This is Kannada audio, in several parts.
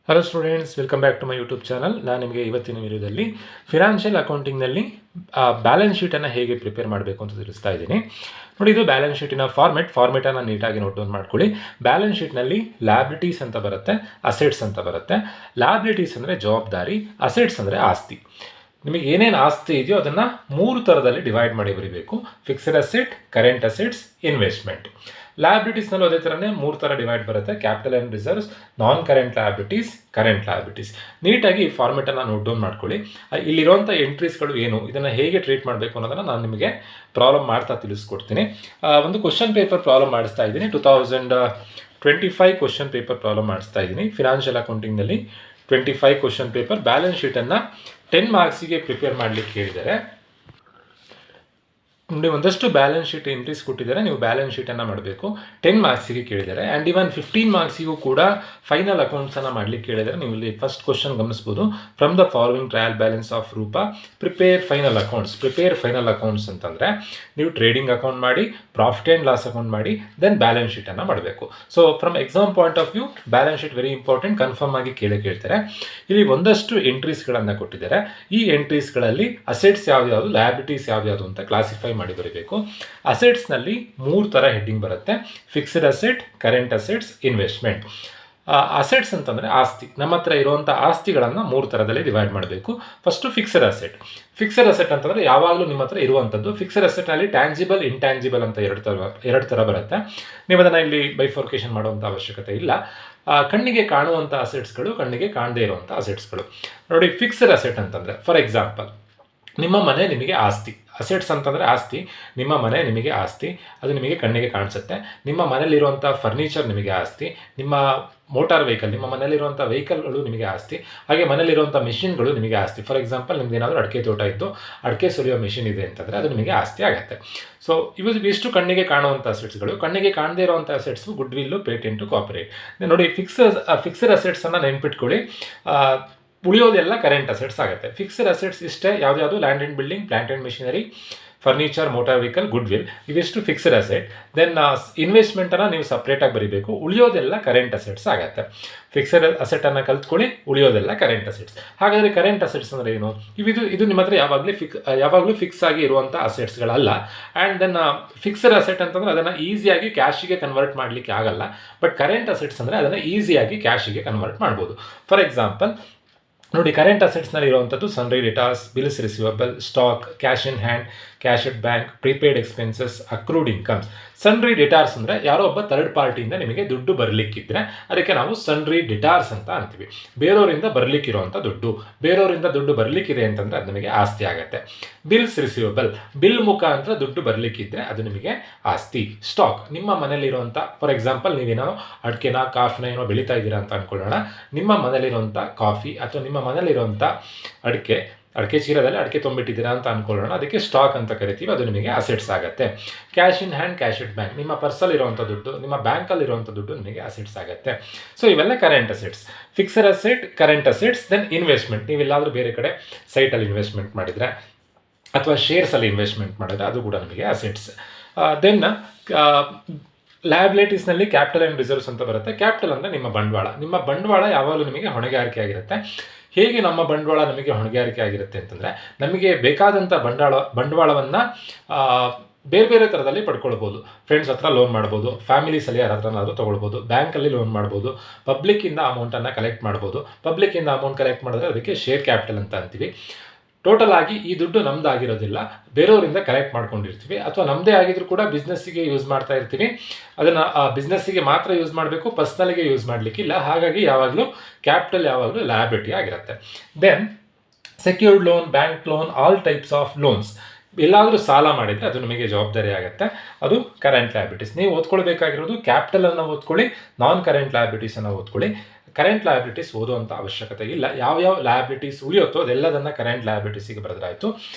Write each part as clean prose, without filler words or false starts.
Hello students, welcome back to my YouTube channel. ನಾನು ನಿಮಗೆ ಇವತ್ತಿನ ವಿಡಿಯೋದಲ್ಲಿ ಫಿನಾನ್ಷಿಯಲ್ ಅಕೌಂಟಿಂಗ್ನಲ್ಲಿ ಬ್ಯಾಲೆನ್ಸ್ ಶೀಟನ್ನು ಹೇಗೆ ಪ್ರಿಪೇರ್ ಮಾಡಬೇಕು ಅಂತ ತಿಳಿಸ್ತಾ ಇದ್ದೀನಿ. ನೋಡಿ, ಇದು ಬ್ಯಾಲೆನ್ಸ್ ಶೀಟಿನ ಫಾರ್ಮೆಟನ್ನು ನೀಟಾಗಿ ನೋಟ್ ಡೌನ್ ಮಾಡ್ಕೊಳ್ಳಿ. ಬ್ಯಾಲೆನ್ಸ್ ಶೀಟ್ನಲ್ಲಿ ಲ್ಯಾಬಿಲಿಟೀಸ್ ಅಂತ ಬರುತ್ತೆ, ಅಸೆಟ್ಸ್ ಅಂತ ಬರುತ್ತೆ. ಲ್ಯಾಬಿಲಿಟೀಸ್ ಅಂದರೆ ಜವಾಬ್ದಾರಿ, ಅಸೆಟ್ಸ್ ಅಂದರೆ ಆಸ್ತಿ. ನಿಮಗೆ ಏನೇನು ಆಸ್ತಿ ಇದೆಯೋ ಅದನ್ನು 3 ಥರದಲ್ಲಿ ಡಿವೈಡ್ ಮಾಡಿ ಬರೀಬೇಕು: fixed asset, current assets, investment. ಲ್ಯಾಬಿಲಿಟೀಸ್ನಲ್ಲೂ ಅದೇ ಥರನೇ 3 ಥರ ಡಿವೈಡ್ ಬರುತ್ತೆ: capital and reserves, non current liabilities, current liabilities. ನೀಟಾಗಿ ಫಾರ್ಮೆಟನ್ನು ನೋಟ್ ಡೌನ್ ಮಾಡ್ಕೊಳ್ಳಿ. ಇಲ್ಲಿರುವಂಥ ಎಂಟ್ರೀಸ್ಗಳು ಏನು, ಇದನ್ನು ಹೇಗೆ ಟ್ರೀಟ್ ಮಾಡಬೇಕು ಅನ್ನೋದನ್ನು ನಾನು ನಿಮಗೆ ಪ್ರಾಬ್ಲಮ್ ಮಾಡ್ತಾ ತಿಳಿಸ್ಕೊಡ್ತೀನಿ. ಒಂದು ಕ್ವಶನ್ ಪೇಪರ್ ಪ್ರಾಬ್ಲಮ್ ಮಾಡಿಸ್ತಾ ಇದ್ದೀನಿ. 2025 ಕ್ವಶನ್ ಪೇಪರ್ ಪ್ರಾಬ್ಲಮ್ ಮಾಡಿಸ್ತಾ ಇದ್ದೀನಿ. ಫಿನಾನ್ಷಿಯಲ್ ಅಕೌಂಟಿಂಗ್ನಲ್ಲಿ 25 ಕ್ವಶನ್ ಪೇಪರ್. ಬ್ಯಾಲೆನ್ಸ್ ಶೀಟನ್ನು 10 ಮಾರ್ಕ್ಸಿಗೆ ಪ್ರಿಪೇರ್ ಮಾಡಲಿಕ್ಕೆ ಹೇಳಿದ್ದಾರೆ. ನೋಡಿ, ಒಂದಷ್ಟು ಬ್ಯಾಲೆನ್ಸ್ ಶೀಟ್ ಎಂಟ್ರೀಸ್ ಕೊಟ್ಟಿದ್ದಾರೆ, ನೀವು ಬ್ಯಾಲೆನ್ಸ್ ಶೀಟನ್ನು ಮಾಡಬೇಕು. 10 ಮಾರ್ಕ್ಸಿಗೆ ಕೇಳಿದ್ದಾರೆ. ಆ್ಯಂಡ್ ಇವನ್ 15 ಮಾರ್ಕ್ಸಿಗೂ ಕೂಡ ಫೈನಲ್ ಅಕೌಂಟ್ಸನ್ನು ಮಾಡಲಿಕ್ಕೆ ಕೇಳಿದ್ದಾರೆ. ನೀವು ಇಲ್ಲಿ ಫಸ್ಟ್ ಕ್ವಶನ್ ಗಮನಿಸ್ಬೋದು: from the following trial balance of Rupa prepare final accounts. Prepare final accounts ಅಂತಂದರೆ ನೀವು ಟ್ರೇಡಿಂಗ್ ಅಕೌಂಟ್ ಮಾಡಿ, ಪ್ರಾಫಿಟ್ ಆ್ಯಂಡ್ ಲಾಸ್ ಅಕೌಂಟ್ ಮಾಡಿ, ದೆನ್ ಬ್ಯಾಲೆನ್ಸ್ ಶೀಟನ್ನು ಮಾಡಬೇಕು. So from exam point of view balance sheet very important, confirm ಆಗಿ ಕೇಳ್ತಾರೆ. ಇಲ್ಲಿ ಒಂದಷ್ಟು ಎಂಟ್ರೀಸ್ಗಳನ್ನು ಕೊಟ್ಟಿದ್ದಾರೆ. ಈ ಎಂಟ್ರೀಸ್ಗಳಲ್ಲಿ ಅಸೆಟ್ಸ್ ಯಾವ್ದು, ಲಯಬಿಲಿಟೀಸ್ ಯಾವ್ದು ಅಂತ ಕ್ಲಾಸಿಫೈ ಮಾಡಿ ಬರೀಬೇಕು. ಅಸೆಟ್ಸ್ನಲ್ಲಿ 3 ಥರ ಹೆಡ್ಡಿಂಗ್ ಬರುತ್ತೆ: fixed asset, current assets, investment. Assets ಅಂತಂದರೆ ಆಸ್ತಿ. ನಮ್ಮ ಹತ್ರ ಇರುವಂಥ ಆಸ್ತಿಗಳನ್ನು 3 ಥರದಲ್ಲಿ ಡಿವೈಡ್ ಮಾಡಬೇಕು. First fixed asset. Fixed asset ಅಂತಂದರೆ ಯಾವಾಗಲೂ ನಿಮ್ಮ ಹತ್ರ ಇರುವಂಥದ್ದು. ಫಿಕ್ಸ್ಡ್ ಅಸೆಟ್ನಲ್ಲಿ ಟ್ಯಾಂಜಿಬಲ್, ಇಂಟ್ಯಾಂಜಿಬಲ್ ಅಂತ ಎರಡು ಥರ ಬರುತ್ತೆ. ನೀವು ಅದನ್ನು ಇಲ್ಲಿ ಬೈಫೋರ್ಕೇಷನ್ ಮಾಡುವಂಥ ಅವಶ್ಯಕತೆ ಇಲ್ಲ. ಕಣ್ಣಿಗೆ ಕಾಣುವಂಥ ಅಸೆಟ್ಸ್ಗಳು, ಕಣ್ಣಿಗೆ ಕಾಣದೇ ಇರುವಂಥ ಅಸೆಟ್ಸ್ಗಳು. ನೋಡಿ, ಫಿಕ್ಸ್ಡ್ ಅಸೆಟ್ ಅಂತಂದರೆ ಫಾರ್ ಎಕ್ಸಾಂಪಲ್ ನಿಮ್ಮ ಮನೆ ನಿಮಗೆ ಆಸ್ತಿ. ಅಸೆಟ್ಸ್ ಅಂತಂದರೆ ಆಸ್ತಿ. ನಿಮ್ಮ ಮನೆ ನಿಮಗೆ ಆಸ್ತಿ, ಅದು ನಿಮಗೆ ಕಣ್ಣಿಗೆ ಕಾಣಿಸುತ್ತೆ. ನಿಮ್ಮ ಮನೆಯಲ್ಲಿರುವಂಥ ಫರ್ನಿಚರ್ ನಿಮಗೆ ಆಸ್ತಿ. ನಿಮ್ಮ ಮೋಟಾರ್ ವೆಹಿಕಲ್, ನಿಮ್ಮ ಮನೆಯಲ್ಲಿರುವಂಥ ವೆಹಿಕಲ್ಗಳು ನಿಮಗೆ ಆಸ್ತಿ. ಹಾಗೆ ಮನೆಯಲ್ಲಿರುವಂಥ ಮಿಷಿನ್ಗಳು ನಿಮಗೆ ಆಸ್ತಿ. ಫಾರ್ ಎಕ್ಸಾಂಪಲ್, ನಿಮ್ದು ಏನಾದರೂ ಅಡಿಕೆ ತೋಟ ಇದ್ದು ಅಡಿಕೆ ಸುಲಿಯೋ ಮಿಷಿನ್ ಇದೆ ಅಂತಂದರೆ ಅದು ನಿಮಗೆ ಆಸ್ತಿ ಆಗುತ್ತೆ. ಸೊ ಇಷ್ಟು ಕಣ್ಣಿಗೆ ಕಾಣುವಂಥ ಅಸೆಟ್ಸ್ಗಳು. ಕಣ್ಣಿಗೆ ಕಾಣದೇ ಇರುವಂಥ assets goodwill, patent, copyright. ನೋಡಿ, ಫಿಕ್ಸ್ಡ್ ಅಸೆಟ್ಸನ್ನು ನೆನ್ಪಿಟ್ಕೊಳ್ಳಿ. ಉಳಿಯೋದೆಲ್ಲ ಕರೆಂಟ್ ಅಸೆಟ್ಸ್ ಆಗುತ್ತೆ. ಫಿಕ್ಸ್ಡ್ ಅಸೆಟ್ಸ್ ಇಷ್ಟೇ: ಯಾವ್ದು land and building, plant and machinery, furniture, motor vehicle, goodwill, ಇವಿಷ್ಟು ಫಿಕ್ಸ್ಡ್ ಅಸೆಟ್. ದೆನ್ ಇನ್ವೆಸ್ಟ್ಮೆಂಟನ್ನು ನೀವು ಸಪ್ರೇಟಾಗಿ ಬರೀಬೇಕು. ಉಳಿಯೋದೆಲ್ಲ ಕರೆಂಟ್ ಅಸೆಟ್ಸ್ ಆಗುತ್ತೆ. ಫಿಕ್ಸ್ಡ್ ಅಸೆಟನ್ನು ಕಲ್ತ್ಕೊಳ್ಳಿ, ಉಳಿಯೋದೆಲ್ಲ ಕರೆಂಟ್ ಅಸೆಟ್ಸ್. ಹಾಗಾದರೆ ಕರೆಂಟ್ ಅಸೆಟ್ಸ್ ಅಂದರೆ ಏನು? ಇದು ನಿಮ್ಮ ಹತ್ರ ಯಾವಾಗಲೂ ಫಿಕ್ಸ್ ಆಗಿ ಇರುವಂಥ ಅಸೆಟ್ಸ್ಗಳಲ್ಲ. ಆ್ಯಂಡ್ ದೆನ್ ಫಿಕ್ಸ್ಡ್ ಅಸೆಟ್ ಅಂತಂದರೆ ಅದನ್ನು ಈಸಿಯಾಗಿ ಕ್ಯಾಶಿಗೆ ಕನ್ವರ್ಟ್ ಮಾಡಲಿಕ್ಕೆ ಆಗಲ್ಲ. ಬಟ್ ಕರೆಂಟ್ ಅಸೆಟ್ಸ್ ಅಂದರೆ ಅದನ್ನು ಈಸಿಯಾಗಿ ಕ್ಯಾಶಿಗೆ ಕನ್ವರ್ಟ್ ಮಾಡ್ಬೋದು. ಫಾರ್ ಎಕ್ಸಾಂಪಲ್ ನೋಡಿ, ಕರೆಂಟ್ ಅಸೆಟ್ಸ್ನಲ್ಲಿ ಇರುವಂಥದ್ದು sundry debtors, bills receivable, stock, cash in hand, cash at bank, prepaid expenses, accrued incomes. Sundry debtors ಅಂದರೆ ಯಾರೋ ಒಬ್ಬ ಥರ್ಡ್ ಪಾರ್ಟಿಯಿಂದ ನಿಮಗೆ ದುಡ್ಡು ಬರಲಿಕ್ಕಿದ್ರೆ ಅದಕ್ಕೆ ನಾವು ಸನ್ರಿ ಡಿಟಾರ್ಸ್ ಅಂತ ಅಂತೀವಿ. ಬೇರೆಯವರಿಂದ ಬರಲಿಕ್ಕಿರುವಂಥ ದುಡ್ಡು, ಬೇರೆಯವರಿಂದ ದುಡ್ಡು ಬರಲಿಕ್ಕಿದೆ ಅಂತಂದರೆ ಅದು ನಿಮಗೆ ಆಸ್ತಿ ಆಗುತ್ತೆ. ಬಿಲ್ಸ್ ರಿಸೀವಬಲ್, ಬಿಲ್ ಮುಖಾಂತರ ದುಡ್ಡು ಬರಲಿಕ್ಕಿದ್ರೆ ಅದು ನಿಮಗೆ ಆಸ್ತಿ. ಸ್ಟಾಕ್, ನಿಮ್ಮ ಮನೇಲಿರುವಂಥ, ಫಾರ್ ಎಕ್ಸಾಂಪಲ್ ನೀವೇನೋ ಅಡಿಕೆನ, ಕಾಫಿನ ಏನೋ ಬೆಳೀತಾ ಇದ್ದೀರಾ ಅಂತ ಅಂದ್ಕೊಳ್ಳೋಣ. ನಿಮ್ಮ ಮನೇಲಿರುವಂಥ ಕಾಫಿ ಅಥವಾ ನಿಮ್ಮ ಮನೇಲಿರುವಂಥ ಅಡಿಕೆ ಚೀಲದಲ್ಲಿ ಅಡಿಕೆ ತೊಗೊಂಬಿಟ್ಟಿದ್ದೀರಾ ಅಂತ ಅಂದ್ಕೊಳ್ಳೋಣ. ಅದಕ್ಕೆ ಸ್ಟಾಕ್ ಅಂತ ಕರಿತೀವಿ. ಅದು ನಿಮಗೆ ಅಸೆಟ್ಸ್ ಆಗುತ್ತೆ. Cash in hand, cash at bank, ನಿಮ್ಮ ಪರ್ಸಲ್ಲಿರುವಂಥ ದುಡ್ಡು, ನಿಮ್ಮ ಬ್ಯಾಂಕಲ್ಲಿರುವಂಥ ದುಡ್ಡು ನಿಮಗೆ ಅಸೆಟ್ಸ್ ಆಗುತ್ತೆ. ಸೊ ಇವೆಲ್ಲ current assets. Fixed asset, current assets. Then investment. ನೀವೆಲ್ಲಾದರೂ ಬೇರೆ ಕಡೆ ಸೈಟಲ್ಲಿ ಇನ್ವೆಸ್ಟ್ಮೆಂಟ್ ಮಾಡಿದರೆ ಅಥವಾ ಶೇರ್ಸಲ್ಲಿ ಇನ್ವೆಸ್ಟ್ಮೆಂಟ್ ಮಾಡಿದ್ರೆ ಅದು ಕೂಡ ನಿಮಗೆ ಅಸೆಟ್ಸ್. ದೆನ್ ಲಯಬಿಲಿಟೀಸ್ನಲ್ಲಿ ಕ್ಯಾಪಿಟಲ್ ಆ್ಯಂಡ್ ರಿಸರ್ವ್ಸ್ ಅಂತ ಬರುತ್ತೆ. ಕ್ಯಾಪಿಟಲ್ ಅಂದರೆ ನಿಮ್ಮ ಬಂಡವಾಳ. ನಿಮ್ಮ ಬಂಡವಾಳ ಯಾವಾಗಲೂ ನಿಮಗೆ ಹೊಣೆಗಾರಿಕೆ ಆಗಿರುತ್ತೆ. ಹೇಗೆ ನಮ್ಮ ಬಂಡವಾಳ ನಮಗೆ ಹೊಣೆಗಾರಿಕೆ ಆಗಿರುತ್ತೆ ಅಂತಂದರೆ, ನಮಗೆ ಬೇಕಾದಂಥ ಬಂಡವಾಳವನ್ನು ಬೇರೆ ಬೇರೆ ಥರದಲ್ಲಿ ಪಡ್ಕೊಳ್ಬೋದು. ಫ್ರೆಂಡ್ಸ್ ಹತ್ರ ಲೋನ್ ಮಾಡ್ಬೋದು, ಫ್ಯಾಮಿಲೀಸಲ್ಲಿ ಯಾರ ಹತ್ರನಾದರೂ ತೊಗೊಳ್ಬೋದು, ಬ್ಯಾಂಕಲ್ಲಿ ಲೋನ್ ಮಾಡ್ಬೋದು, ಪಬ್ಲಿಕ್ಕಿಂದ ಅಮೌಂಟನ್ನು ಕಲೆಕ್ಟ್ ಮಾಡ್ಬೋದು. ಪಬ್ಲಿಕ್ಕಿಂದ ಅಮೌಂಟ್ ಕಲೆಕ್ಟ್ ಮಾಡಿದ್ರೆ ಅದಕ್ಕೆ ಶೇರ್ ಕ್ಯಾಪಿಟಲ್ ಅಂತ ಅಂತೀವಿ. ಟೋಟಲ್ ಆಗಿ ಈ ದುಡ್ಡು ನಮ್ಮದಾಗಿರೋದಿಲ್ಲ, ಬೇರೆಯವರಿಂದ ಕಲೆಕ್ಟ್ ಮಾಡ್ಕೊಂಡಿರ್ತೀವಿ. ಅಥವಾ ನಮ್ಮದೇ ಆಗಿದ್ರು ಕೂಡ ಬಿಸ್ನೆಸ್ಸಿಗೆ ಯೂಸ್ ಮಾಡ್ತಾ ಇರ್ತೀವಿ. ಅದನ್ನು ಬಿಸ್ನೆಸ್ಸಿಗೆ ಮಾತ್ರ ಯೂಸ್ ಮಾಡಬೇಕು, ಪರ್ಸ್ನಲಿಗೆ ಯೂಸ್ ಮಾಡಲಿಕ್ಕಿಲ್ಲ. ಹಾಗಾಗಿ ಯಾವಾಗಲೂ ಕ್ಯಾಪಿಟಲ್ ಯಾವಾಗಲೂ ಲಯಬಿಲಿಟಿ ಆಗಿರುತ್ತೆ. Then secured loan, bank loan, all types of loans. ಎಲ್ಲಾದರೂ ಸಾಲ ಮಾಡಿದರೆ ಅದು ನಿಮಗೆ ಜವಾಬ್ದಾರಿ ಆಗುತ್ತೆ. ಅದು ಕರೆಂಟ್ ಲಯಬಿಲಿಟೀಸ್. ನೀವು ಓದ್ಕೊಳ್ಬೇಕಾಗಿರೋದು ಕ್ಯಾಪಿಟಲನ್ನು ಓದ್ಕೊಳ್ಳಿ, ನಾನ್ ಕರೆಂಟ್ ಲಯಬಿಲಿಟೀಸನ್ನು ಓದ್ಕೊಳ್ಳಿ. ಕರೆಂಟ್ ಲಯಬಿಲಿಟೀಸ್ ಓದುವಂಥ ಅವಶ್ಯಕತೆ ಇಲ್ಲ. ಯಾವ ಲಯಬಿಲಿಟೀಸ್ ಉಳಿಯುತ್ತೋ ಅದೆಲ್ಲದನ್ನು ಕರೆಂಟ್ ಲಯಬಿಲಿಟೀಸಿಗೆ ಬರೆದ್ರಾಯಿತು.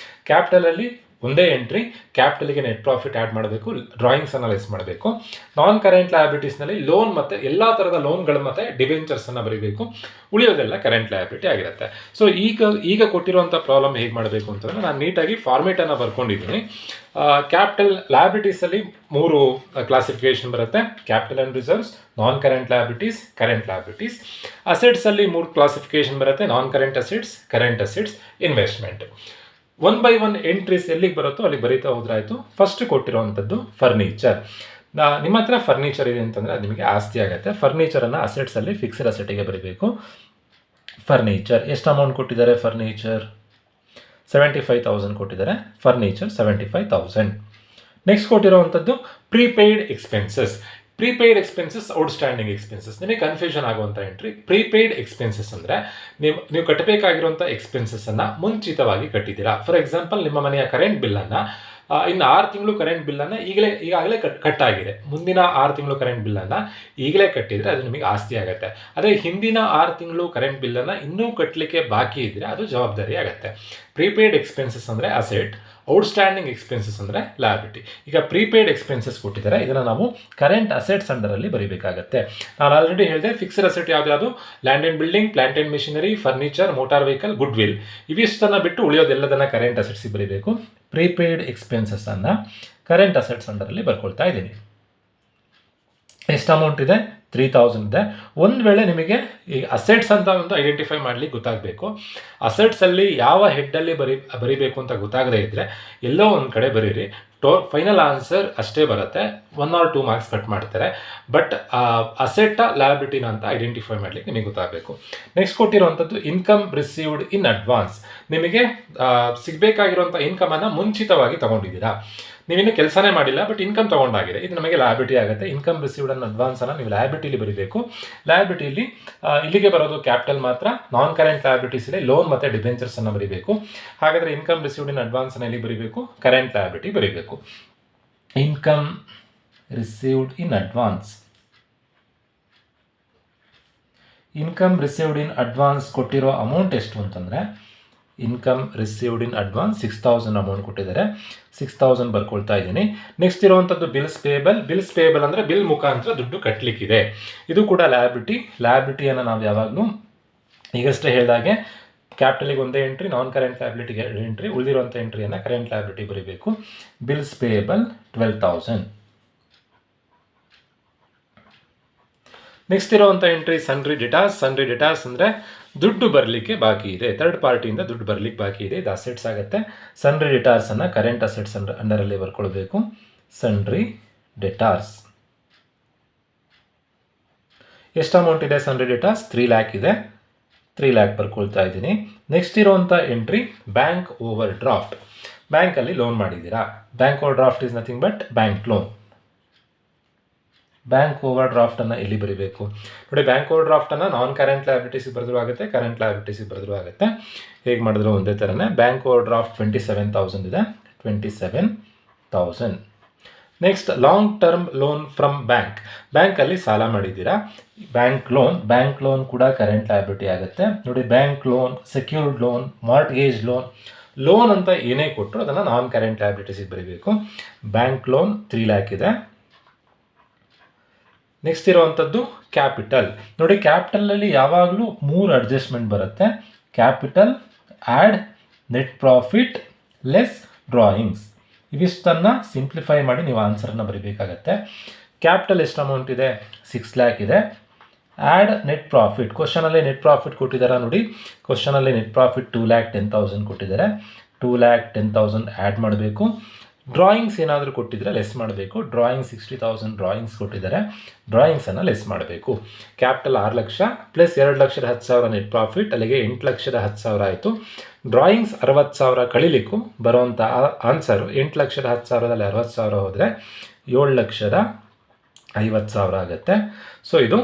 ಕ್ಯಾಪಿಟಲಲ್ಲಿ ಒಂದೇ ಎಂಟ್ರಿ, ಕ್ಯಾಪಿಟಲ್ಗೆ ನೆಟ್ ಪ್ರಾಫಿಟ್ ಆ್ಯಡ್ ಮಾಡಬೇಕು, ಡ್ರಾಯಿಂಗ್ಸ್ ಅನಲೈಸ್ ಮಾಡಬೇಕು. ನಾನ್ ಕರೆಂಟ್ ಲಯಬಿಲಿಟೀಸ್ನಲ್ಲಿ ಲೋನ್ ಮತ್ತು ಎಲ್ಲ ಥರದ ಲೋನ್ಗಳು ಮತ್ತು ಡಿಬೆಂಚರ್ಸನ್ನು ಬರೀಬೇಕು. ಉಳಿಯೋದೆಲ್ಲ ಕರೆಂಟ್ ಲಯಬಿಲಿಟಿ ಆಗಿರುತ್ತೆ. ಸೊ ಈಗ ಕೊಟ್ಟಿರುವಂಥ ಪ್ರಾಬ್ಲಮ್ ಹೇಗೆ ಮಾಡಬೇಕು ಅಂತಂದರೆ, ನಾನು ನೀಟಾಗಿ ಫಾರ್ಮೇಟನ್ನು ಬರ್ಕೊಂಡಿದ್ದೀನಿ. ಕ್ಯಾಪಿಟಲ್ ಲಯಬಿಲಿಟೀಸಲ್ಲಿ 3 ಕ್ಲಾಸಿಫಿಕೇಶನ್ ಬರುತ್ತೆ: capital and reserves, non current liabilities, current liabilities. ಅಸೆಟ್ಸಲ್ಲಿ 3 ಕ್ಲಾಸಿಫಿಕೇಶನ್ ಬರುತ್ತೆ: non current assets, current assets, investment. 1 by 1 entries ಎಲ್ಲಿಗೆ ಬರುತ್ತೋ ಅಲ್ಲಿ ಬರೀತಾ ಹೋದ್ರಾಯ್ತು. ಫಸ್ಟ್ ಕೊಟ್ಟಿರುವಂಥದ್ದು ಫರ್ನಿಚರ್. ನಿಮ್ಮ ಹತ್ರ ಫರ್ನಿಚರ್ ಇದೆ ಅಂತಂದರೆ ಅದು ನಿಮಗೆ ಆಸ್ತಿ ಆಗುತ್ತೆ. ಫರ್ನಿಚರನ್ನು ಅಸೆಟ್ಸಲ್ಲಿ ಫಿಕ್ಸ್ಡ್ ಅಸೆಟಿಗೆ ಬರೀಬೇಕು. ಫರ್ನಿಚರ್ ಎಷ್ಟು ಅಮೌಂಟ್ ಕೊಟ್ಟಿದ್ದಾರೆ? ಫರ್ನಿಚರ್ 75,000 ಕೊಟ್ಟಿದ್ದಾರೆ. ಫರ್ನಿಚರ್ 75,000. ನೆಕ್ಸ್ಟ್ ಕೊಟ್ಟಿರುವಂಥದ್ದು prepaid expenses. Prepaid expenses, outstanding expenses. ನಿಮಗೆ ಕನ್ಫ್ಯೂಷನ್ ಆಗುವಂಥ ಎಂಟ್ರಿ. ಪ್ರೀಪೇಯ್ಡ್ ಎಕ್ಸ್ಪೆನ್ಸಸ್ ಅಂದರೆ ನೀವು ಕಟ್ಟಬೇಕಾಗಿರುವಂಥ ಎಕ್ಸ್ಪೆನ್ಸಸ್ಸನ್ನು ಮುಂಚಿತವಾಗಿ ಕಟ್ಟಿದ್ದೀರಾ. ಫಾರ್ ಎಕ್ಸಾಂಪಲ್, ನಿಮ್ಮ ಮನೆಯ ಕರೆಂಟ್ ಬಿಲ್ಲನ್ನು ಇನ್ನು 6 ತಿಂಗಳು ಕರೆಂಟ್ ಬಿಲ್ಲನ್ನು ಈಗಾಗಲೇ ಕಟ್ಟಾಗಿದೆ. ಮುಂದಿನ 6 ತಿಂಗಳು ಕರೆಂಟ್ ಬಿಲ್ಲನ್ನು ಈಗಲೇ ಕಟ್ಟಿದರೆ ಅದು ನಿಮಗೆ ಆಸ್ತಿ ಆಗುತ್ತೆ. ಅದೇ ಹಿಂದಿನ 6 ತಿಂಗಳು ಕರೆಂಟ್ ಬಿಲ್ಲನ್ನು ಇನ್ನೂ ಕಟ್ಟಲಿಕ್ಕೆ ಬಾಕಿ ಇದ್ದರೆ ಅದು ಜವಾಬ್ದಾರಿ ಆಗುತ್ತೆ. ಪ್ರೀಪೇಯ್ಡ್ ಎಕ್ಸ್ಪೆನ್ಸಸ್ ಅಂದರೆ ಅಸೆಟ್, ಔಟ್ಸ್ಟ್ಯಾಂಡಿಂಗ್ ಎಕ್ಸ್ಪೆನ್ಸಸ್ ಅಂದರೆ ಲಯಬಿಲಿಟಿ. ಈಗ ಪ್ರೀಪೇಯ್ಡ್ ಎಕ್ಸ್ಪೆನ್ಸಸ್ ಕೊಟ್ಟಿದ್ದಾರೆ, ಇದನ್ನು ನಾವು ಕರೆಂಟ್ ಅಸೆಟ್ಸ್ ಅಂಡರಲ್ಲಿ ಬರೀಬೇಕಾಗತ್ತೆ. ನಾನು ಆಲ್ರೆಡಿ ಹೇಳಿದೆ, ಫಿಕ್ಸ್ಡ್ ಅಸೆಟ್ ಯಾವ್ದು? Land and building, plant and machinery, furniture, motor vehicle, goodwill. ಇವಿಷ್ಟನ್ನು ಬಿಟ್ಟು ಉಳಿಯೋದೆಲ್ಲದನ್ನು ಕರೆಂಟ್ ಅಸೆಟ್ಸಿಗೆ ಬರೀಬೇಕು. ಪ್ರೀಪೇಯ್ಡ್ ಎಕ್ಸ್ಪೆನ್ಸಸ್ಸನ್ನು ಕರೆಂಟ್ ಅಸೆಟ್ಸ್ ಅಂಡರಲ್ಲಿ ಬರ್ಕೊಳ್ತಾ ಇದ್ದೀನಿ. ಎಷ್ಟು ಅಮೌಂಟ್ ಇದೆ? 3,000 ಇದೆ. ಒಂದು ವೇಳೆ ನಿಮಗೆ ಈ ಅಸೆಟ್ಸ್ ಅಂತ ಒಂದು ಐಡೆಂಟಿಫೈ ಮಾಡಲಿಕ್ಕೆ ಗೊತ್ತಾಗಬೇಕು. ಅಸೆಟ್ಸಲ್ಲಿ ಯಾವ ಹೆಡ್ಡಲ್ಲಿ ಬರಿಬೇಕು ಅಂತ ಗೊತ್ತಾಗದೇ ಇದ್ದರೆ ಎಲ್ಲೋ ಒಂದು ಕಡೆ ಬರೀರಿ. ಫೈನಲ್ ಆನ್ಸರ್ ಅಷ್ಟೇ ಬರುತ್ತೆ. 1 or 2 ಮಾರ್ಕ್ಸ್ ಕಟ್ ಮಾಡ್ತಾರೆ. ಬಟ್ ಅಸೆಟ್ಟ ಲಯಬಿಲಿಟಿನ ಅಂತ ಐಡೆಂಟಿಫೈ ಮಾಡಲಿಕ್ಕೆ ನಿಮಗೆ ಗೊತ್ತಾಗಬೇಕು. ನೆಕ್ಸ್ಟ್ ಕೊಟ್ಟಿರುವಂಥದ್ದು ಇನ್ಕಮ್ ರಿಸೀವ್ಡ್ ಇನ್ ಅಡ್ವಾನ್ಸ್. ನಿಮಗೆ ಸಿಗಬೇಕಾಗಿರುವಂಥ ಇನ್ಕಮನ್ನು ಮುಂಚಿತವಾಗಿ ತೊಗೊಂಡಿದ್ದೀರಾ. ನೀವಿನ್ನೂ ಕೆಲಸನೇ ಮಾಡಿಲ್ಲ, ಬಟ್ ಇನ್ಕಮ್ ತೊಗೊಂಡಾಗಿದೆ. ಇದು ನಮಗೆ ಲಯಬಿಲಿಟಿ ಆಗುತ್ತೆ. ಇನ್ಕಮ್ ರಿಸೀವ್ಡ್ ಅನ್ ಅಡ್ವಾನ್ಸನ್ನು ನೀವು ಲಯಬಿಲಿಟಿಲಿ ಬರೀಬೇಕು. ಲಯಬಿಲಿಟಿಲಿ ಇಲ್ಲಿಗೆ ಬರೋದು ಕ್ಯಾಪಿಟಲ್ ಮಾತ್ರ. ನಾನ್ ಕರೆಂಟ್ ಲಯಬಿಲಿಟೀಸಲ್ಲಿ ಲೋನ್ ಮತ್ತು ಡಿಬೆಂಚರ್ಸನ್ನು ಬರೀಬೇಕು. ಹಾಗಾದರೆ ಇನ್ಕಮ್ ರಿಸೀವ್ಡ್ ಇನ್ ಅಡ್ವಾನ್ಸನ್ನು ಎಲ್ಲಿ ಬರೀಬೇಕು? ಕರೆಂಟ್ ಲಯಬಿಲಿಟಿ ಬರೀಬೇಕು. Income received in advance. Income received in advance ಕೊಟ್ಟಿರೋ ಅಮೌಂಟ್ ಎಷ್ಟು ಅಂತಂದರೆ, income received in advance 6,000 amount ಕೊಟ್ಟಿದ್ದಾರೆ. 6,000 ಬರ್ಕೊಳ್ತಾ ಇದ್ದೀನಿ. ನೆಕ್ಸ್ಟ್ ಇರುವಂಥದ್ದು ಬಿಲ್ಸ್ ಪೇಬಲ್. ಬಿಲ್ಸ್ ಪೇಬಲ್ ಅಂದರೆ ಬಿಲ್ ಮುಖಾಂತರ ದುಡ್ಡು ಕಟ್ಟಲಿಕ್ಕಿದೆ. ಇದು ಕೂಡ ಲಯಬಿಲಿಟಿ. ಲಯಬಿಲಿಟಿಯನ್ನು ನಾವು ಯಾವಾಗಲೂ ಈಗಷ್ಟೇ ಹೇಳಿದಾಗೆ ಕ್ಯಾಪಿಟಲಿಗೆ ಒಂದೇ ಎಂಟ್ರಿ, ನಾನ್ ಕರೆಂಟ್ ಲಯಬಿಲಿಟಿಗೆ 2 ಎಂಟ್ರಿ, ಉಳಿದಿರುವಂಥ ಎಂಟ್ರಿಯನ್ನು ಕರೆಂಟ್ ಲಯಬಿಲಿಟಿ ಬರೀಬೇಕು. Bills payable 12,000. ನೆಕ್ಸ್ಟ್ ಇರುವಂಥ entry sundry debtors. Sundry debtors ಅಂದರೆ ದುಡ್ಡು ಬರಲಿಕ್ಕೆ ಬಾಕಿ ಇದೆ, ಥರ್ಡ್ ಪಾರ್ಟಿಯಿಂದ ದುಡ್ಡು ಬರಲಿಕ್ಕೆ ಬಾಕಿ ಇದೆ. ಇದು ಅಸೆಟ್ಸ್ ಆಗುತ್ತೆ. ಸನ್ರಿ ಡೆಟಾರ್ಸನ್ನು ಕರೆಂಟ್ ಅಸೆಟ್ಸ್ ಅಂಡರಲ್ಲಿ ಬರ್ಕೊಳ್ಬೇಕು. Sundry debtors. ಎಷ್ಟು ಅಮೌಂಟ್ ಇದೆ ಸನ್ರಿ ಡೆಟಾರ್ಸ್? 3 lakh ಇದೆ. 3 lakh ಬರ್ಕೊಳ್ತಾ ಇದ್ದೀನಿ. ನೆಕ್ಸ್ಟ್ ಇರುವಂಥ ಎಂಟ್ರಿ ಬ್ಯಾಂಕ್ ಓವರ್ ಡ್ರಾಫ್ಟ್. ಬ್ಯಾಂಕಲ್ಲಿ ಲೋನ್ ಮಾಡಿದ್ದೀರಾ. Bank overdraft is nothing but bank loan. Bank ಓವರ್ ಡ್ರಾಫ್ಟನ್ನು ಎಲ್ಲಿ ಬರೀಬೇಕು ನೋಡಿ? ಬ್ಯಾಂಕ್ ಓವರ್ ಡ್ರಾಫ್ಟನ್ನು ನಾನ್ ಕರೆಂಟ್ ಲಯಬಿಲಿಟೀಸಿಗೆ ಬರೆದರೂ ಆಗುತ್ತೆ, ಕರೆಂಟ್ ಲಯಬಿಲಿಟೀಸಿಗೆ ಬರೆದರೂ ಆಗುತ್ತೆ. ಹೇಗೆ ಮಾಡಿದ್ರು ಒಂದೇ ಥರನೇ. ಬ್ಯಾಂಕ್ ಓವರ್ ಡ್ರಾಫ್ಟ್ 27,000 ಇದೆ. 27,000. Next long term loan from bank. ಬ್ಯಾಂಕಲ್ಲಿ ಸಾಲ ಮಾಡಿದ್ದೀರಾ. ಬ್ಯಾಂಕ್ ಲೋನ್ ಕೂಡ ಕರೆಂಟ್ ಲಯಬಿಲಿಟಿ ಆಗುತ್ತೆ. ನೋಡಿ, bank loan, secured loan, mortgage loan ಅಂತ ಏನೇ ಕೊಟ್ಟರು ಅದನ್ನು ನಾನ್ ಕರೆಂಟ್ ಲಯಬಿಲಿಟೀಸಿಗೆ ಬರೀಬೇಕು. ಬ್ಯಾಂಕ್ ಲೋನ್ 3 lakh ಇದೆ. ನೆಕ್ಸ್ಟ್ ಇರುವಂಥದ್ದು ಕ್ಯಾಪಿಟಲ್. ನೋಡಿ, ಕ್ಯಾಪಿಟಲಲ್ಲಿ ಯಾವಾಗಲೂ 3 ಅಡ್ಜಸ್ಟ್ಮೆಂಟ್ ಬರುತ್ತೆ. Capital, add, net profit, less drawings. ಇವಿಷ್ಟನ್ನು ಸಿಂಪ್ಲಿಫೈ ಮಾಡಿ ನೀವು ಆನ್ಸರನ್ನು ಬರೀಬೇಕಾಗತ್ತೆ. ಕ್ಯಾಪಿಟಲ್ ಎಷ್ಟು ಅಮೌಂಟ್ ಇದೆ? 6 lakh ಇದೆ. Add net profit. ಕ್ವಶನಲ್ಲಿ ನೆಟ್ ಪ್ರಾಫಿಟ್ ಕೊಟ್ಟಿದ್ದಾರೆ ನೋಡಿ. ಕ್ವಶನಲ್ಲಿ ನೆಟ್ ಪ್ರಾಫಿಟ್ 2,10,000 ಕೊಟ್ಟಿದ್ದಾರೆ. 2,10,000 ಆ್ಯಡ್ ಮಾಡಬೇಕು. ಡ್ರಾಯಿಂಗ್ಸ್ ಏನಾದರೂ ಕೊಟ್ಟಿದ್ರೆ ಲೆಸ್ ಮಾಡಬೇಕು. ಡ್ರಾಯಿಂಗ್ 60,000 ಡ್ರಾಯಿಂಗ್ಸ್ ಕೊಟ್ಟಿದ್ದಾರೆ. ಡ್ರಾಯಿಂಗ್ಸನ್ನು ಲೆಸ್ ಮಾಡಬೇಕು. Capital 6 lakh plus 2,10,000 net profit, ಅಲ್ಲಿಗೆ 8,10,000 ಆಯಿತು. ಡ್ರಾಯಿಂಗ್ಸ್ 60,000 ಕಳಿಲಿಕ್ಕೂ ಬರುವಂಥ ಆನ್ಸರು 8,10,000ದಲ್ಲಿ 60,000 ಹೋದರೆ 7,50,000 ಆಗುತ್ತೆ. ಸೊ ಇದು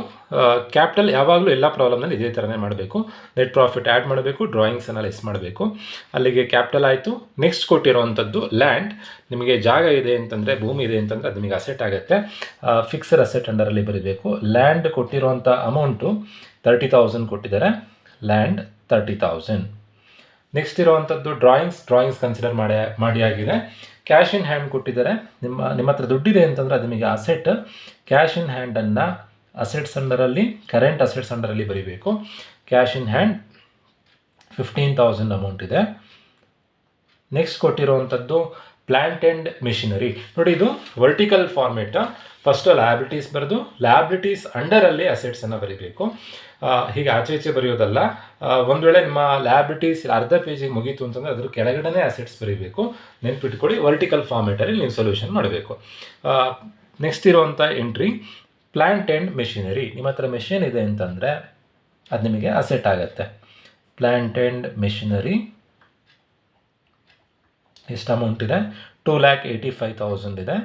ಕ್ಯಾಪಿಟಲ್ ಯಾವಾಗಲೂ ಎಲ್ಲ ಪ್ರಾಬ್ಲಮ್ನಲ್ಲಿ ಇದೇ ಥರನೇ ಮಾಡಬೇಕು. ನೆಟ್ ಪ್ರಾಫಿಟ್ ಆ್ಯಡ್ ಮಾಡಬೇಕು, ಡ್ರಾಯಿಂಗ್ಸನ್ನು ಲೆಸ್ ಮಾಡಬೇಕು. ಅಲ್ಲಿಗೆ ಕ್ಯಾಪಿಟಲ್ ಆಯಿತು. ನೆಕ್ಸ್ಟ್ ಕೊಟ್ಟಿರುವಂಥದ್ದು ಲ್ಯಾಂಡ್. ನಿಮಗೆ ಜಾಗ ಇದೆ ಅಂತಂದರೆ, ಭೂಮಿ ಇದೆ ಅಂತಂದರೆ ಅದು ನಿಮಗೆ ಅಸೆಟ್ ಆಗುತ್ತೆ. ಫಿಕ್ಸ್ಡ್ ಅಸೆಟ್ ಅಂಡರಲ್ಲಿ ಬರೀಬೇಕು. ಲ್ಯಾಂಡ್ ಕೊಟ್ಟಿರುವಂಥ ಅಮೌಂಟು 30,000 ಕೊಟ್ಟಿದ್ದಾರೆ. ಲ್ಯಾಂಡ್ 30,000. ನೆಕ್ಸ್ಟ್ ಇರುವಂಥದ್ದು ಡ್ರಾಯಿಂಗ್ಸ್ ಕನ್ಸಿಡರ್ ಮಾಡಿ ಆಗಿದೆ. ಕ್ಯಾಶ್ ಇನ್ ಹ್ಯಾಂಡ್ ಕೊಟ್ಟಿದ್ದಾರೆ. ನಿಮ್ಮ ಹತ್ರ ದುಡ್ಡಿದೆ ಅಂತಂದರೆ ಅದು ನಿಮಗೆ ಅಸೆಟ್. ಕ್ಯಾಶ್ ಇನ್ ಹ್ಯಾಂಡನ್ನು ಅಸೆಟ್ಸ್ ಅಂಡರಲ್ಲಿ, ಕರೆಂಟ್ ಅಸೆಟ್ಸ್ ಅಂಡರಲ್ಲಿ ಬರೀಬೇಕು. ಕ್ಯಾಶ್ ಇನ್ ಹ್ಯಾಂಡ್ 15,000 ಅಮೌಂಟ್ ಇದೆ. ನೆಕ್ಸ್ಟ್ ಕೊಟ್ಟಿರುವಂಥದ್ದು ಪ್ಲ್ಯಾಂಟ್ ಆ್ಯಂಡ್ ಮೆಷಿನರಿ. ನೋಡಿ, ಇದು ವರ್ಟಿಕಲ್ ಫಾರ್ಮೇಟ್. ಫಸ್ಟು ಲಯಬಿಲಿಟೀಸ್ ಬರೆದು ಲಯಬಿಲಿಟೀಸ್ ಅಂಡರಲ್ಲಿ ಅಸೆಟ್ಸನ್ನು ಬರೀಬೇಕು. ಹೀಗೆ ಆಚೆ ಈಚೆ ಬರೆಯೋದಲ್ಲ. ಒಂದು ವೇಳೆ ನಿಮ್ಮ ಲಯಬಿಲಿಟೀಸ್ ಅರ್ಧ ಪೇಜಿಗೆ ಮುಗೀತು ಅಂತಂದರೆ ಅದ್ರ ಕೆಳಗಡೆ ಅಸೆಟ್ಸ್ ಬರೀಬೇಕು. ನೆನ್ಪಿಟ್ಕೊಳ್ಳಿ, ವರ್ಟಿಕಲ್ ಫಾರ್ಮೇಟಲ್ಲಿ ನೀವು ಸೊಲ್ಯೂಷನ್ ಮಾಡಬೇಕು. ನೆಕ್ಸ್ಟ್ ಇರುವಂಥ ಎಂಟ್ರಿ ಪ್ಲ್ಯಾಂಟ್ ಆ್ಯಂಡ್ ಮೆಷಿನರಿ. ನಿಮ್ಮ ಹತ್ರ ಮೆಷಿನ್ ಇದೆ ಅಂತಂದರೆ ಅದು ನಿಮಗೆ ಅಸೆಟ್ ಆಗುತ್ತೆ. ಪ್ಲ್ಯಾಂಟ್ ಆ್ಯಂಡ್ ಮೆಷಿನರಿ ಎಷ್ಟು ಅಮೌಂಟ್ ಇದೆ? 2,85,000 ಇದೆ.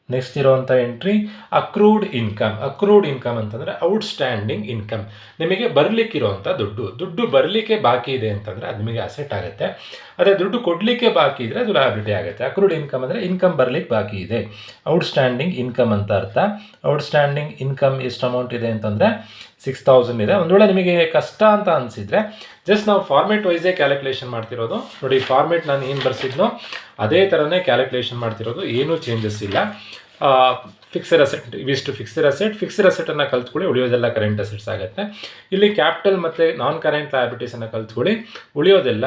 ನೆಕ್ಸ್ಟ್ ಇರುವಂಥ ಎಂಟ್ರಿ ಅಕ್ರೂಡ್ ಇನ್ಕಮ್ ಅಂತಂದರೆ ಔಟ್ಸ್ಟ್ಯಾಂಡಿಂಗ್ ಇನ್ಕಮ್. ನಿಮಗೆ ಬರಲಿಕ್ಕಿರುವಂಥ ದುಡ್ಡು ಬರಲಿಕ್ಕೆ ಬಾಕಿ ಇದೆ ಅಂತಂದರೆ ಅದು ನಿಮಗೆ ಅಸೆಟ್ ಆಗುತ್ತೆ. ಅದೇ ದುಡ್ಡು ಕೊಡಲಿಕ್ಕೆ ಬಾಕಿ ಇದ್ದರೆ ಅದು ಲಯಬಿಲಿಟಿ ಆಗುತ್ತೆ. ಅಕ್ರೂಡ್ ಇನ್ಕಮ್ ಅಂದರೆ ಇನ್ಕಮ್ ಬರಲಿಕ್ಕೆ ಬಾಕಿ ಇದೆ. ಔಟ್ಸ್ಟ್ಯಾಂಡಿಂಗ್ ಇನ್ಕಮ್ ಅಂತ ಅರ್ಥ. ಔಟ್ಸ್ಟ್ಯಾಂಡಿಂಗ್ ಇನ್ಕಮ್ ಎಷ್ಟು ಅಮೌಂಟ್ ಇದೆ ಅಂತಂದರೆ 6,000 ಇದೆ. ಒಂದು ವೇಳೆ ನಿಮಗೆ ಕಷ್ಟ ಅಂತ ಅನಿಸಿದರೆ ಜಸ್ಟ್ ನಾವು ಫಾರ್ಮೇಟ್ ವೈಸೇ ಕ್ಯಾಲ್ಕುಲೇಷನ್ ಮಾಡ್ತಿರೋದು. ನೋಡಿ, ಫಾರ್ಮೇಟ್ ನಾನು ಏನು ಬರ್ಸಿದ್ನೋ ಅದೇ ಥರನೇ ಕ್ಯಾಲ್ಕುಲೇಷನ್ ಮಾಡ್ತಿರೋದು, ಏನೂ ಚೇಂಜಸ್ ಇಲ್ಲ. ಫಿಕ್ಸೆಡ್ ಅಸೆಟ್ ಇವಿಷ್ಟು ಫಿಕ್ಸೆಡ್ ಅಸೆಟನ್ನು ಕಲ್ತ್ಕೊಳ್ಳಿ, ಉಳಿಯೋದೆಲ್ಲ ಕರೆಂಟ್ ಅಸೆಟ್ಸ್ ಆಗುತ್ತೆ. ಇಲ್ಲಿ ಕ್ಯಾಪಿಟಲ್ ಮತ್ತು ನಾನ್ ಕರೆಂಟ್ ಲಯಬಿಲಿಟೀಸನ್ನು ಕಲ್ತ್ಕೊಳ್ಳಿ, ಉಳಿಯೋದೆಲ್ಲ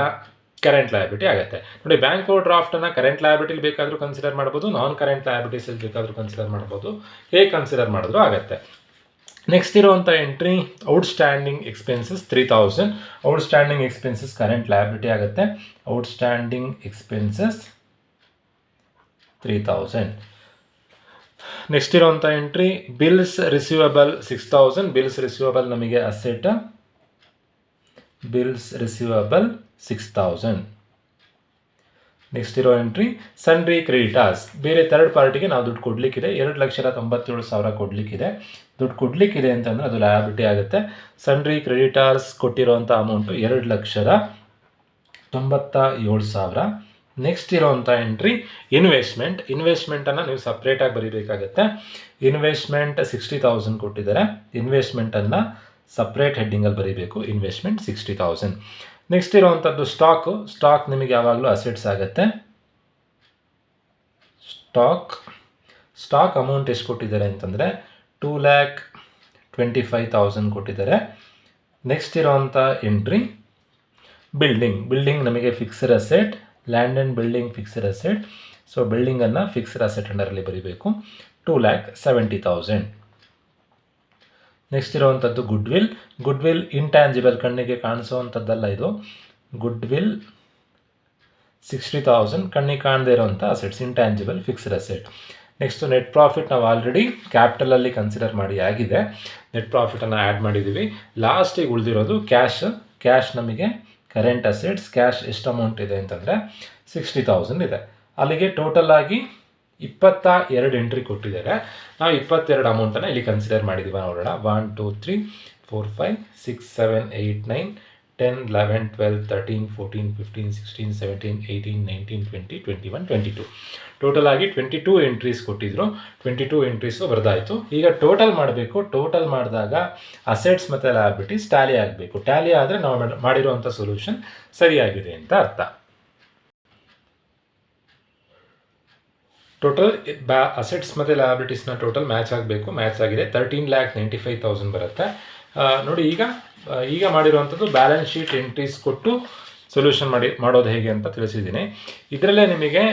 ಕರೆಂಟ್ ಲಯಬಿಲಿಟಿ ಆಗುತ್ತೆ. ನೋಡಿ, ಬ್ಯಾಂಕ್ ಓವರ್ ಡ್ರಾಫ್ಟನ್ನು ಕರೆಂಟ್ ಲಯಬಿಲಿಟಿಲಿ ಬೇಕಾದರೂ ಕನ್ಸಿಡರ್ ಮಾಡ್ಬೋದು, ನಾನ್ ಕರೆಂಟ್ ಲಯಬಿಲಿಟೀಸಲ್ಲಿ ಬೇಕಾದರೂ ಕನ್ಸಿಡರ್ ಮಾಡ್ಬೋದು. ಹೇಗೆ ಕನ್ಸಿಡರ್ ಮಾಡಿದ್ರೂ ಆಗುತ್ತೆ. ನೆಕ್ಸ್ಟ್ ಇರುವಂಥ entry outstanding expenses 3,000. Outstanding expenses current liability ಆಗುತ್ತೆ. Outstanding expenses 3,000. ನೆಕ್ಸ್ಟ್ ಇರುವಂಥ entry bills receivable 6,000. Bills receivable ನಮಗೆ ಅಸೆಟ್. Bills receivable 6,000. ನೆಕ್ಸ್ಟ್ ಇರೋ ಎಂಟ್ರಿ ಸನ್ರಿ ಕ್ರೆಡಿಟಾರ್ಸ್. ಬೇರೆ ಥರ್ಡ್ ಪಾರ್ಟಿಗೆ ನಾವು ದುಡ್ಡು ಕೊಡಲಿಕ್ಕಿದೆ. 2,97,000 ಕೊಡಲಿಕ್ಕಿದೆ. ದುಡ್ಡು ಕೊಡಲಿಕ್ಕಿದೆ ಅಂತಂದರೆ ಅದು ಲಯಬಿಲಿಟಿ ಆಗುತ್ತೆ. ಸನ್ರಿ ಕ್ರೆಡಿಟಾರ್ಸ್ ಕೊಟ್ಟಿರೋವಂಥ ಅಮೌಂಟು 2,97,000. ನೆಕ್ಸ್ಟ್ ಇರೋವಂಥ ಎಂಟ್ರಿ ಇನ್ವೆಸ್ಟ್ಮೆಂಟನ್ನು ನೀವು ಸಪ್ರೇಟಾಗಿ ಬರೀಬೇಕಾಗತ್ತೆ. ಇನ್ವೆಸ್ಟ್ಮೆಂಟ್ 60,000 ಕೊಟ್ಟಿದ್ದಾರೆ. ಇನ್ವೆಸ್ಟ್ಮೆಂಟನ್ನು ಸಪ್ರೇಟ್ ಹೆಡ್ಡಿಂಗಲ್ಲಿ ಬರೀಬೇಕು. ಇನ್ವೆಸ್ಟ್ಮೆಂಟ್ 60,000. ನೆಕ್ಸ್ಟ್ ಇರುವಂಥದ್ದು ಸ್ಟಾಕ್ ನಿಮಗೆ ಯಾವಾಗಲೂ ಅಸೆಟ್ಸ್ ಆಗುತ್ತೆ. ಸ್ಟಾಕ್ ಅಮೌಂಟ್ ಎಷ್ಟು ಕೊಟ್ಟಿದ್ದಾರೆ ಅಂತಂದರೆ 2,25,000 ಕೊಟ್ಟಿದ್ದಾರೆ. ನೆಕ್ಸ್ಟ್ ಇರೋವಂಥ ಎಂಟ್ರಿ ಬಿಲ್ಡಿಂಗ್ ನಮಗೆ fixed asset. Land and building fixed asset. So ಬಿಲ್ಡಿಂಗನ್ನು ಫಿಕ್ಸ್ಡ್ ಅಸೆಟ್ ಅಂಡರಲ್ಲಿ ಬರೀಬೇಕು. 2,70,000. ನೆಕ್ಸ್ಟ್ ಇರುವಂಥದ್ದು ಗುಡ್ವಿಲ್ ಇಂಟ್ಯಾಂಜಿಬಲ್, ಕಣ್ಣಿಗೆ ಕಾಣಿಸುವಂಥದ್ದಲ್ಲ ಇದು. ಗುಡ್ವಿಲ್ 60,000 ಕಣ್ಣಿಗೆ ಕಾಣದೇ ಇರೋವಂಥ assets, intangible fixed asset. Next net profit ನಾವು ಆಲ್ರೆಡಿ ಕ್ಯಾಪಿಟಲಲ್ಲಿ ಕನ್ಸಿಡರ್ ಮಾಡಿ ಆಗಿದೆ. ನೆಟ್ ಪ್ರಾಫಿಟನ್ನು ಆ್ಯಡ್ ಮಾಡಿದ್ದೀವಿ. ಲಾಸ್ಟಿಗೆ ಉಳಿದಿರೋದು ಕ್ಯಾಶ್ ನಮಗೆ ಕರೆಂಟ್ ಅಸೆಟ್ಸ್. ಕ್ಯಾಶ್ ಎಷ್ಟು ಅಮೌಂಟ್ ಇದೆ ಅಂತಂದರೆ 60,000 ಇದೆ. ಅಲ್ಲಿಗೆ ಟೋಟಲ್ ಆಗಿ 22 ಎಂಟ್ರಿ ಕೊಟ್ಟಿದ್ದಾರೆ. ನಾವು 22 ಅಮೌಂಟನ್ನು ಇಲ್ಲಿ ಕನ್ಸಿಡರ್ ಮಾಡಿದ್ದೀವಿ. ನೋಡೋಣ. 1 2 3 4 5 6 7 8 9 10 11 12 13 14 15 16 17 18 19 20 21 22 ಟೋಟಲ್ ಆಗಿ 22 ಎಂಟ್ರೀಸ್ ಕೊಟ್ಟಿದ್ರು. 22 ಎಂಟ್ರೀಸು ಬರೆದಾಯಿತು. ಈಗ ಟೋಟಲ್ ಮಾಡಬೇಕು. ಟೋಟಲ್ ಮಾಡಿದಾಗ ಅಸೆಟ್ಸ್ ಮತ್ತು ಲಯಬಿಲಿಟೀಸ್ ಟ್ಯಾಲಿ ಆಗಬೇಕು. ಟ್ಯಾಲಿ ಆದರೆ ನಾವು ಮಾಡಿರುವಂಥ ಸೊಲ್ಯೂಷನ್ ಸರಿಯಾಗಿದೆ ಅಂತ ಅರ್ಥ. ಟೋಟಲ್ ಅಸೆಟ್ಸ್ ಮತ್ತು ಲಯಬಿಲಿಟೀಸ್ನ ಟೋಟಲ್ ಮ್ಯಾಚ್ ಆಗಬೇಕು. ಮ್ಯಾಚ್ ಆಗಿದೆ. 13,95,000 ಬರುತ್ತೆ. ನೋಡಿ, ಈಗ ಮಾಡಿರುವಂಥದ್ದು ಬ್ಯಾಲೆನ್ಸ್ ಶೀಟ್ ಎಂಟ್ರೀಸ್ ಕೊಟ್ಟು ಸೊಲ್ಯೂಷನ್ ಮಾಡೋದು ಹೇಗೆ ಅಂತ ತಿಳಿಸಿದ್ದೀನಿ. ಇದರಲ್ಲೇ ನಿಮಗೆ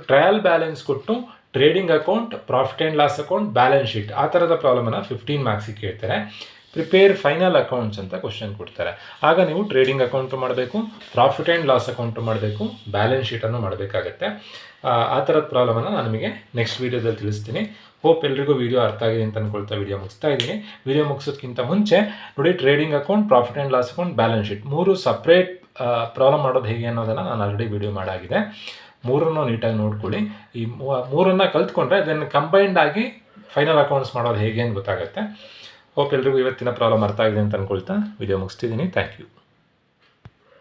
ಟ್ರಯಲ್ ಬ್ಯಾಲೆನ್ಸ್ ಕೊಟ್ಟು trading account, profit and loss account, balance sheet ಆ ಥರದ ಪ್ರಾಬ್ಲಮನ್ನು 15 ಮಾರ್ಕ್ಸಿಗೆ ಕೇಳ್ತಾರೆ. ಪ್ರಿಪೇರ್ ಫೈನಲ್ ಅಕೌಂಟ್ಸ್ ಅಂತ ಕ್ವಶನ್ ಕೊಡ್ತಾರೆ. ಆಗ ನೀವು ಟ್ರೇಡಿಂಗ್ ಅಕೌಂಟು ಮಾಡಬೇಕು, ಪ್ರಾಫಿಟ್ ಆ್ಯಂಡ್ ಲಾಸ್ ಅಕೌಂಟು ಮಾಡಬೇಕು, ಬ್ಯಾಲೆನ್ಸ್ ಶೀಟನ್ನು ಮಾಡಬೇಕಾಗತ್ತೆ. ಆ ಥರದ ಪ್ರಾಬ್ಲಮನ್ನು ನಾನು ನಿಮಗೆ ನೆಕ್ಸ್ಟ್ ವೀಡಿಯೋದಲ್ಲಿ ತಿಳಿಸ್ತೀನಿ. ಹೋಪ್ ಎಲ್ರಿಗೂ ವೀಡಿಯೋ ಅರ್ಥ ಆಗಿದೆ ಅಂತ ಅಂದ್ಕೊಳ್ತಾ ವೀಡಿಯೋ ಮುಗಿಸ್ತಾ ಇದ್ದೀನಿ. ವೀಡಿಯೋ ಮುಗಿಸೋದಕ್ಕಿಂತ ಮುಂಚೆ ನೋಡಿ, trading account, profit and loss account, balance sheet 3 separate problem ಮಾಡೋದು ಹೇಗೆ ಅನ್ನೋದನ್ನು ನಾನು ಆಲ್ರೆಡಿ ವೀಡಿಯೋ ಮಾಡಾಗಿದೆ. 3 ನೀಟಾಗಿ ನೋಡ್ಕೊಳ್ಳಿ. ಈ 3 ಕಲ್ತ್ಕೊಂಡ್ರೆ ಅದನ್ನು ಕಂಬೈನ್ಡ್ ಆಗಿ ಫೈನಲ್ ಅಕೌಂಟ್ಸ್ ಮಾಡೋದು ಹೇಗೆ ಅಂತ ಗೊತ್ತಾಗುತ್ತೆ. ಹೋಪ್ ಎಲ್ರಿಗೂ ಇವತ್ತಿನ ಪ್ರಾಬ್ಲಮ್ ಅರ್ಥ ಆಗಿದೆ ಅಂತ ಅಂದ್ಕೊಳ್ತಾ ವೀಡಿಯೋ ಮುಗಿಸ್ತಿದ್ದೀನಿ. Thank you.